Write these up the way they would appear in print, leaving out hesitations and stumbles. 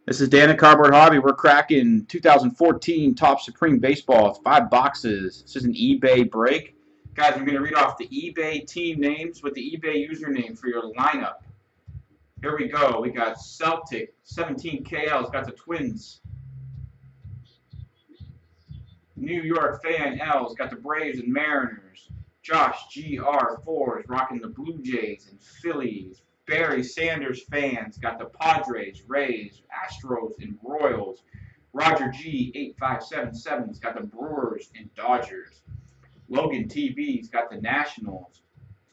This is Dan at Cardboard Hobby. We're cracking 2014 Top Supreme Baseball. It's 5 boxes. This is an eBay break. Guys, I'm going to read off the eBay team names with the eBay username for your lineup. Here we go. We got Celtic, 17KL. It's got the Twins. New York Fan L's got the Braves and Mariners. Josh GR4 is rocking the Blue Jays and Phillies. Barry Sanders fans got the Padres, Rays, Astros, and Royals. Roger G8577's got the Brewers and Dodgers. Logan TV's got the Nationals.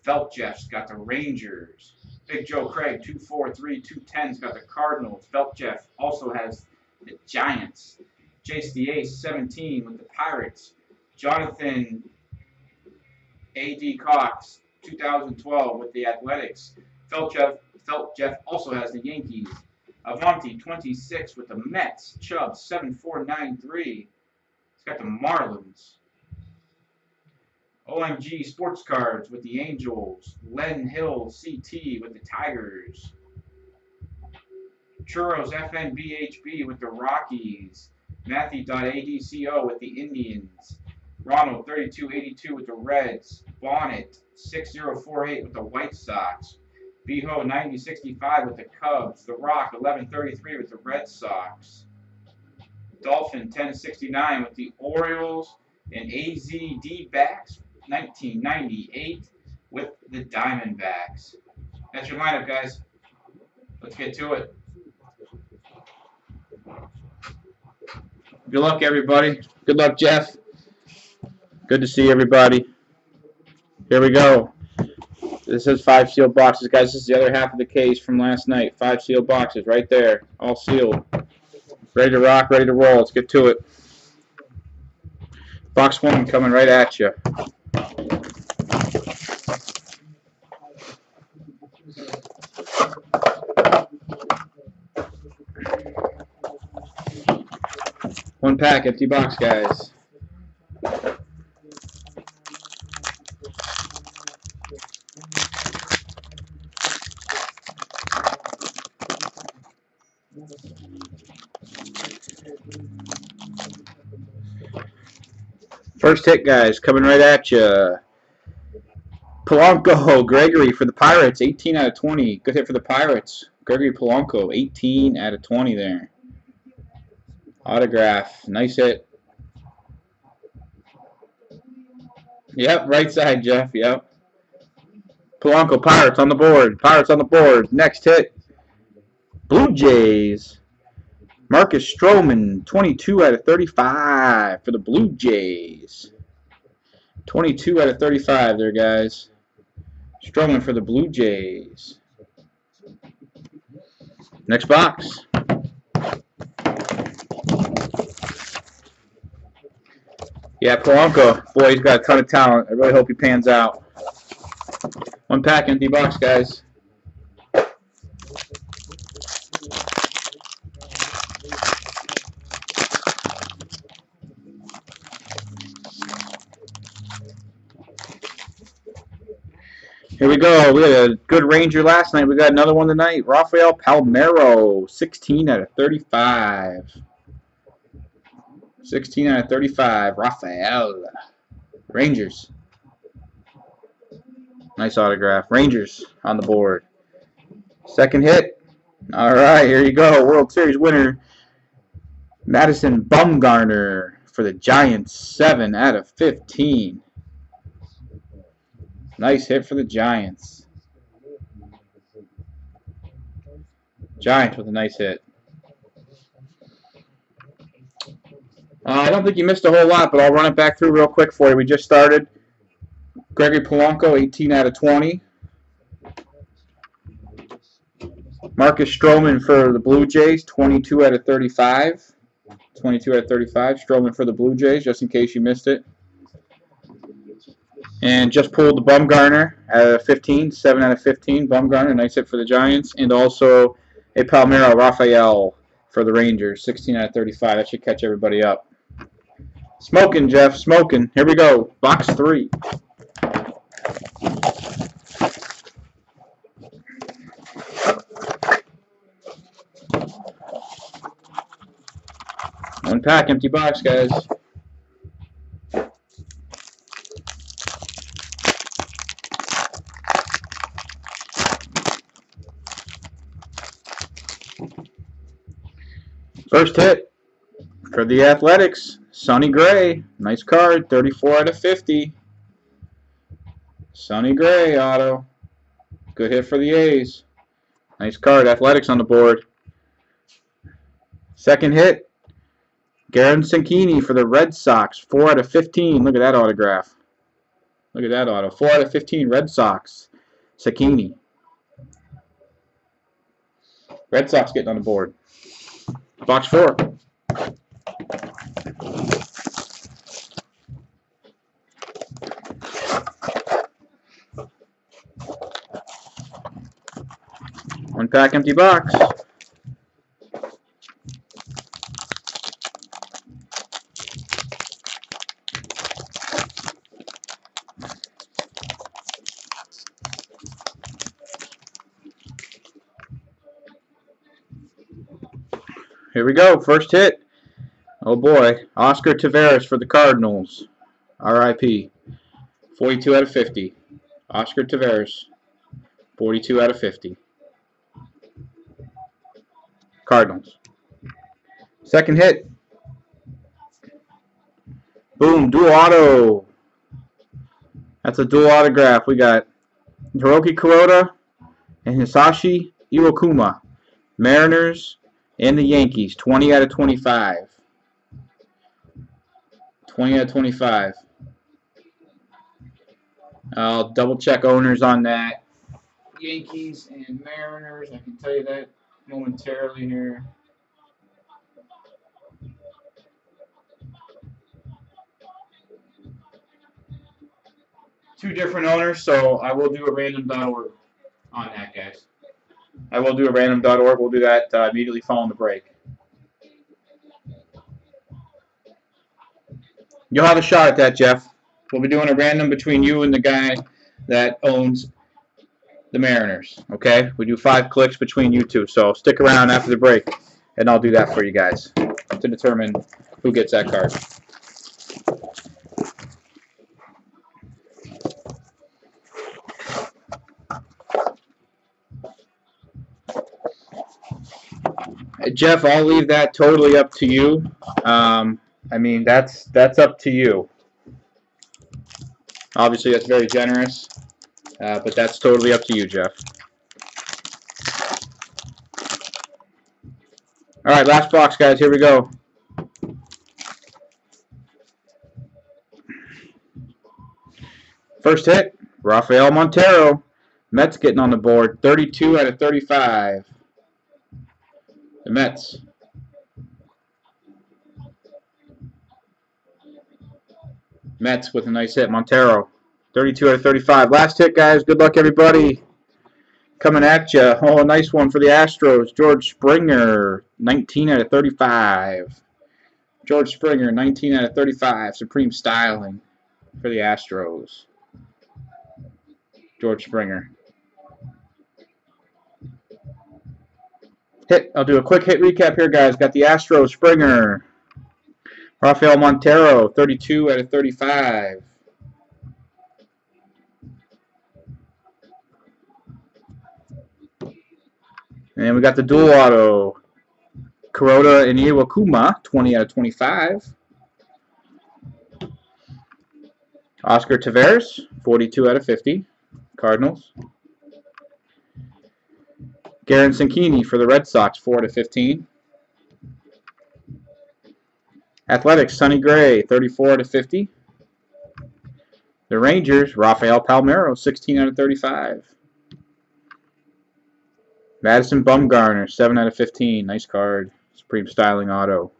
Felt Jeff's got the Rangers. Big Joe Craig 243210's got the Cardinals. Felt Jeff also has the Giants. Jace the Ace 17 with the Pirates. Jonathan A.D. Cox 2012 with the Athletics. Felt Jeff also has the Yankees. Avanti 26 with the Mets. Chubb 7493. He's got the Marlins. OMG Sports Cards with the Angels. Len Hill CT with the Tigers. Churros FNBHB with the Rockies. Matthew.ADCO with the Indians. Ronald 3282 with the Reds. Bonnet 6048 with the White Sox. Beho 9065 with the Cubs. The Rock 1133 with the Red Sox. Dolphin 1069 with the Orioles. And AZD Backs 1998 with the Diamondbacks. That's your lineup, guys. Let's get to it. Good luck, everybody. Good luck, Jeff. Good to see everybody. Here we go. This is 5 sealed boxes, guys. This is the other half of the case from last night. 5 sealed boxes right there, all sealed. Ready to rock, ready to roll. Let's get to it. Box 1 coming right at you. One pack, empty box, guys. First hit, guys, coming right at you. Polanco, Gregory for the Pirates, 18 out of 20. Good hit for the Pirates. Gregory Polanco, 18 out of 20 there. Autograph, nice hit. Yep, right side, Jeff, yep. Polanco, Pirates on the board. Pirates on the board. Next hit, Blue Jays. Marcus Stroman, 22 out of 35 for the Blue Jays. 22 out of 35 there, guys. Stroman for the Blue Jays. Next box. Yeah, Polanco. Boy, he's got a ton of talent. I really hope he pans out. One pack, empty box, guys. Here we go. We had a good Ranger last night. We got another one tonight. Rafael Palmeiro, 16 out of 35. 16 out of 35. Rafael. Rangers. Nice autograph. Rangers on the board. Second hit. All right, here you go. World Series winner, Madison Bumgarner for the Giants, 7 out of 15. Nice hit for the Giants. Giants with a nice hit. I don't think you missed a whole lot, but I'll run it back through real quick for you. We just started. Gregory Polanco, 18 out of 20. Marcus Stroman for the Blue Jays, 22 out of 35. 22 out of 35. Stroman for the Blue Jays, just in case you missed it. And just pulled the Bumgarner out of 15, 7 out of 15. Bumgarner, nice hit for the Giants. And also a Palmeiro Rafael for the Rangers, 16 out of 35. That should catch everybody up. Smoking, Jeff, smoking. Here we go. Box 3. One pack, empty box, guys. First hit for the Athletics, Sonny Gray. Nice card, 34 out of 50. Sonny Gray auto. Good hit for the A's. Nice card, Athletics on the board. Second hit, Garen Sankini for the Red Sox, 4 out of 15. Look at that autograph. Look at that auto. 4 out of 15 Red Sox. Sankini. Red Sox getting on the board. Box 4. One pack, empty box. Here we go. First hit. Oh boy. Oscar Taveras for the Cardinals. RIP. 42 out of 50. Oscar Taveras. 42 out of 50. Cardinals. Second hit. Boom. Dual auto. That's a dual autograph. We got Hiroki Kuroda and Hisashi Iwakuma. Mariners and the Yankees. 20 out of 25. 20 out of 25. I'll double check owners on that. Yankees and Mariners. I can tell you that momentarily here. Two different owners, so I will do a random.org on that, guys. I will do a random.org. We'll do that immediately following the break. You'll have a shot at that, Jeff. We'll be doing a random between you and the guy that owns the Mariners. Okay? We do 5 clicks between you two. So stick around after the break, and I'll do that for you guys to determine who gets that card. Jeff, I'll leave that totally up to you. I mean, that's up to you. Obviously, that's very generous, but that's totally up to you, Jeff. All right, last box, guys. Here we go. First hit, Rafael Montero. Mets getting on the board. 32 out of 35. The Mets. Mets with a nice hit. Montero. 32 out of 35. Last hit, guys. Good luck, everybody. Coming at you. Oh, a nice one for the Astros. George Springer. 19 out of 35. George Springer. 19 out of 35. Supreme styling for the Astros. George Springer. Hit. I'll do a quick hit recap here, guys. Got the Astros, Springer. Rafael Montero, 32 out of 35. And we got the dual auto. Kuroda and Iwakuma, 20 out of 25. Oscar Taveras, 42 out of 50. Cardinals. Garen Sankini for the Red Sox, 4 out of 15. Athletics, Sonny Gray, 34 out of 50. The Rangers, Rafael Palmeiro, 16 out of 35. Madison Bumgarner, 7 out of 15. Nice card. Supreme styling auto.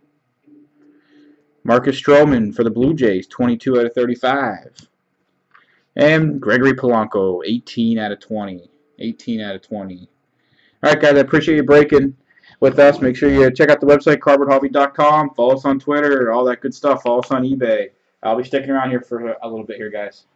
Marcus Stroman for the Blue Jays, 22 out of 35. And Gregory Polanco, 18 out of 20. 18 out of 20. All right, guys, I appreciate you breaking with us. Make sure you check out the website, cardboardhobby.com. Follow us on Twitter, all that good stuff. Follow us on eBay. I'll be sticking around here for a little bit here, guys.